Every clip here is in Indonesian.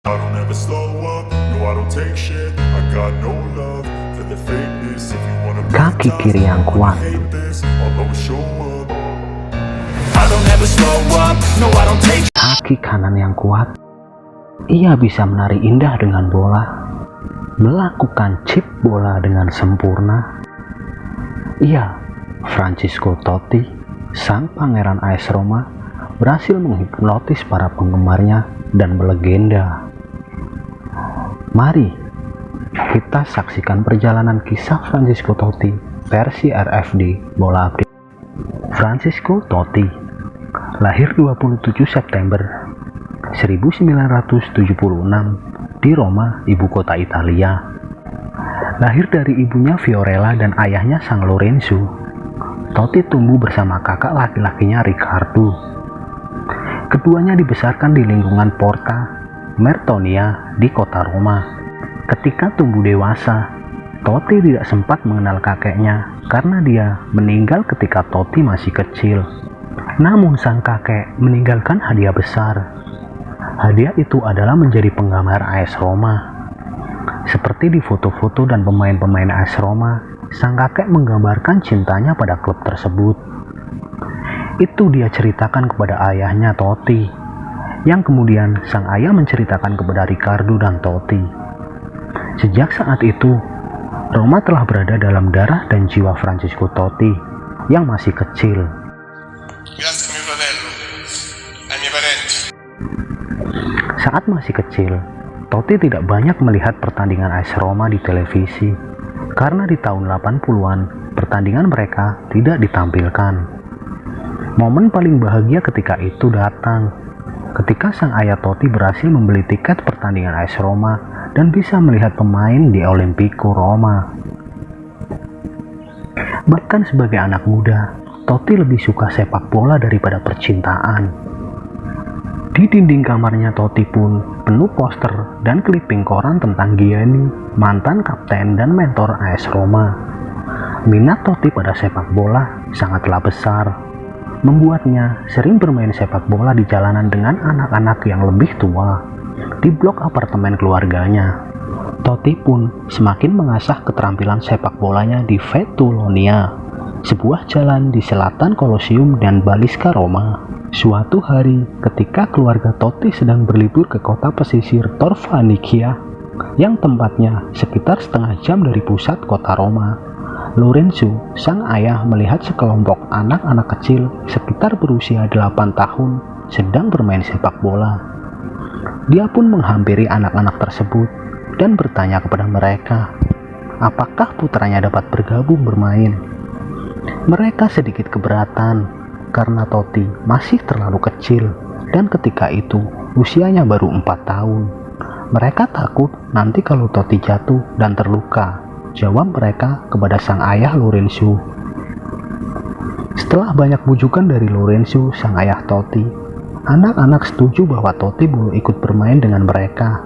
I don't ever slow up, no I don't take shit. I got no love for the fakeness. If you wanna Kaki kiri yang kuat. hate this, I'll always show up. I don't ever slow up, no I don't take Kaki kanan yang kuat. Ia bisa menari indah dengan bola, melakukan chip bola dengan sempurna. Ia, Francesco Totti, sang pangeran AS Roma, berhasil menghipnotis para penggemarnya dan melegenda. Mari kita saksikan perjalanan kisah Francesco Totti versi RFD Bola Api. Francesco Totti lahir 27 September 1976 di Roma, ibu kota Italia. Lahir dari ibunya Fiorella dan ayahnya Sang Lorenzo. Totti tumbuh bersama kakak laki-lakinya Riccardo. Keduanya dibesarkan di lingkungan Porta Mertonia di kota Roma. Ketika tumbuh dewasa, Totti tidak sempat mengenal kakeknya karena dia meninggal ketika Totti masih kecil. Namun sang kakek meninggalkan hadiah besar. Hadiah itu adalah menjadi penggambar AS Roma. Seperti di foto-foto dan pemain-pemain AS Roma, sang kakek menggambarkan cintanya pada klub tersebut. Itu dia ceritakan kepada ayahnya Totti, yang kemudian sang ayah menceritakan kepada Riccardo dan Totti. Sejak saat itu, Roma telah berada dalam darah dan jiwa Francesco Totti yang masih kecil. Grazie mio fratello, ai miei parenti. Saat masih kecil, Totti tidak banyak melihat pertandingan AS Roma di televisi karena di tahun 80-an pertandingan mereka tidak ditampilkan. Momen paling bahagia ketika itu datang ketika sang ayah Totti berhasil membeli tiket pertandingan AS Roma dan bisa melihat pemain di Olimpico Roma. Bahkan sebagai anak muda, Totti lebih suka sepak bola daripada percintaan. Di dinding kamarnya Totti pun penuh poster dan clipping koran tentang Gianni, mantan kapten dan mentor AS Roma. Minat Totti pada sepak bola sangatlah besar, membuatnya sering bermain sepak bola di jalanan dengan anak-anak yang lebih tua di blok apartemen keluarganya. Totti pun semakin mengasah keterampilan sepak bolanya di Vetulonia, sebuah jalan di selatan Colosseum dan Balisca Roma. Suatu hari, ketika keluarga Totti sedang berlibur ke kota pesisir Torvanikia, yang tempatnya sekitar setengah jam dari pusat kota Roma, Lorenzo, sang ayah, melihat sekelompok anak-anak kecil sekitar berusia 8 tahun sedang bermain sepak bola. Dia pun menghampiri anak-anak tersebut dan bertanya kepada mereka, apakah putranya dapat bergabung bermain. Mereka sedikit keberatan karena Totti masih terlalu kecil dan ketika itu usianya baru 4 tahun. Mereka takut nanti kalau Totti jatuh dan terluka, jawab mereka kepada sang ayah Lorenzo. Setelah banyak bujukan dari Lorenzo, sang ayah Totti, anak-anak setuju bahwa Totti boleh ikut bermain dengan mereka.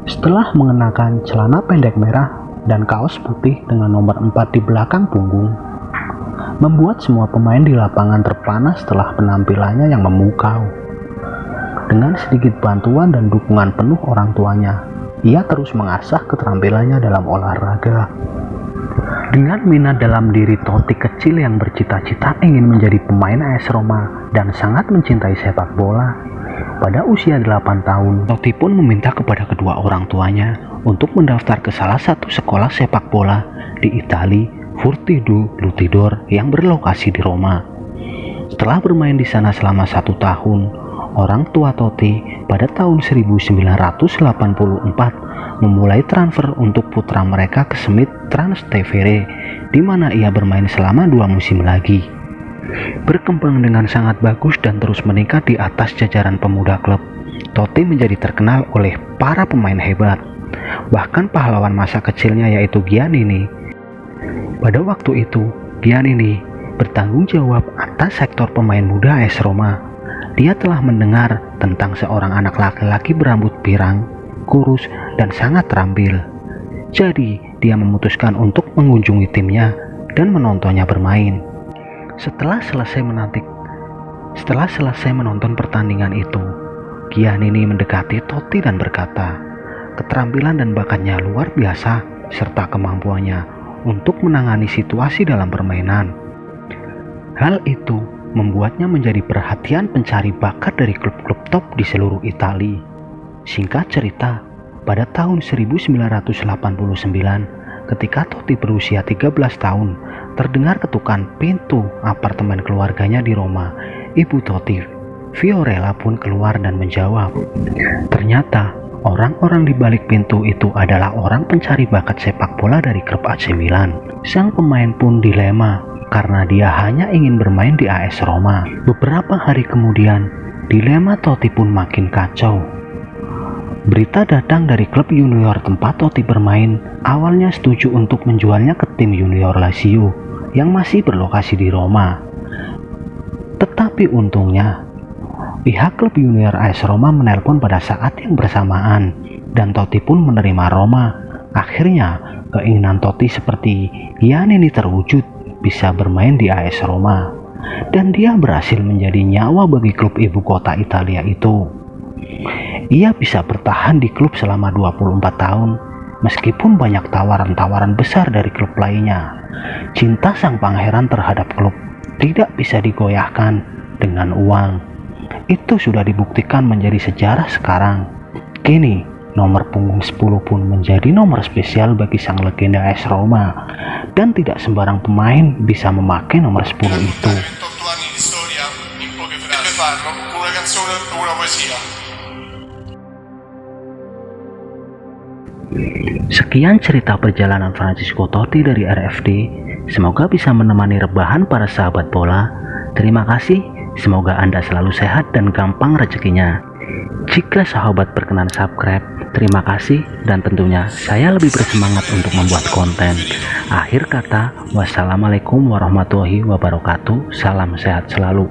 Setelah mengenakan celana pendek merah dan kaos putih dengan nomor 4 di belakang punggung, membuat semua pemain di lapangan terpana setelah penampilannya yang memukau. Dengan sedikit bantuan dan dukungan penuh orang tuanya, ia terus mengasah keterampilannya dalam olahraga. Dengan minat dalam diri Totti kecil yang bercita-cita ingin menjadi pemain AS Roma dan sangat mencintai sepak bola, pada usia 8 tahun, Totti pun meminta kepada kedua orang tuanya untuk mendaftar ke salah satu sekolah sepak bola di Italia, Furtido Lutidor, yang berlokasi di Roma. Setelah bermain di sana selama 1 tahun, orang tua Totti pada tahun 1984 memulai transfer untuk putra mereka ke Smith Transtevere, di mana ia bermain selama 2 musim lagi. Berkembang dengan sangat bagus dan terus meningkat di atas jajaran pemuda klub, Totti menjadi terkenal oleh para pemain hebat, bahkan pahlawan masa kecilnya yaitu Giannini. Pada waktu itu, Giannini bertanggung jawab atas sektor pemain muda AS Roma. Dia telah mendengar tentang seorang anak laki-laki berambut pirang, kurus, dan sangat terampil. Jadi, dia memutuskan untuk mengunjungi timnya dan menontonnya bermain. Setelah selesai menonton pertandingan itu, Giannini mendekati Totti dan berkata, keterampilan dan bakatnya luar biasa serta kemampuannya untuk menangani situasi dalam permainan. Hal itu membuatnya menjadi perhatian pencari bakat dari klub-klub top di seluruh Italia. Singkat cerita, pada tahun 1989, ketika Totti berusia 13 tahun, terdengar ketukan pintu apartemen keluarganya di Roma. Ibu Totti, Fiorella, pun keluar dan menjawab. Ternyata orang-orang di balik pintu itu adalah orang pencari bakat sepak bola dari klub AC Milan. Sang pemain pun dilema karena dia hanya ingin bermain di AS Roma. Beberapa hari kemudian, dilema Totti pun makin kacau. Berita datang dari klub junior tempat Totti bermain, awalnya setuju untuk menjualnya ke tim junior Lazio yang masih berlokasi di Roma. Tetapi untungnya, pihak klub junior AS Roma menelpon pada saat yang bersamaan dan Totti pun menerima Roma. Akhirnya, keinginan Totti seperti Giannini terwujud, bisa bermain di AS Roma, dan dia berhasil menjadi nyawa bagi klub ibu kota Italia itu. Ia bisa bertahan di klub selama 24 tahun, meskipun banyak tawaran-tawaran besar dari klub lainnya. Cinta sang pangeran terhadap klub tidak bisa digoyahkan dengan uang. Itu sudah dibuktikan menjadi sejarah sekarang. Kini, nomor punggung 10 pun menjadi nomor spesial bagi sang legenda AS Roma, dan tidak sembarang pemain bisa memakai nomor 10 itu. 28 anni di storia in poche frasi. E farlo con una canzone o una poesia. Sekian cerita perjalanan Francesco Totti dari RFD. Semoga bisa menemani rebahan para sahabat bola. Terima kasih. Semoga Anda selalu sehat dan gampang rezekinya. Jika sahabat berkenan subscribe, terima kasih, dan tentunya saya lebih bersemangat untuk membuat konten. Akhir kata, wassalamualaikum warahmatullahi wabarakatuh. Salam sehat selalu.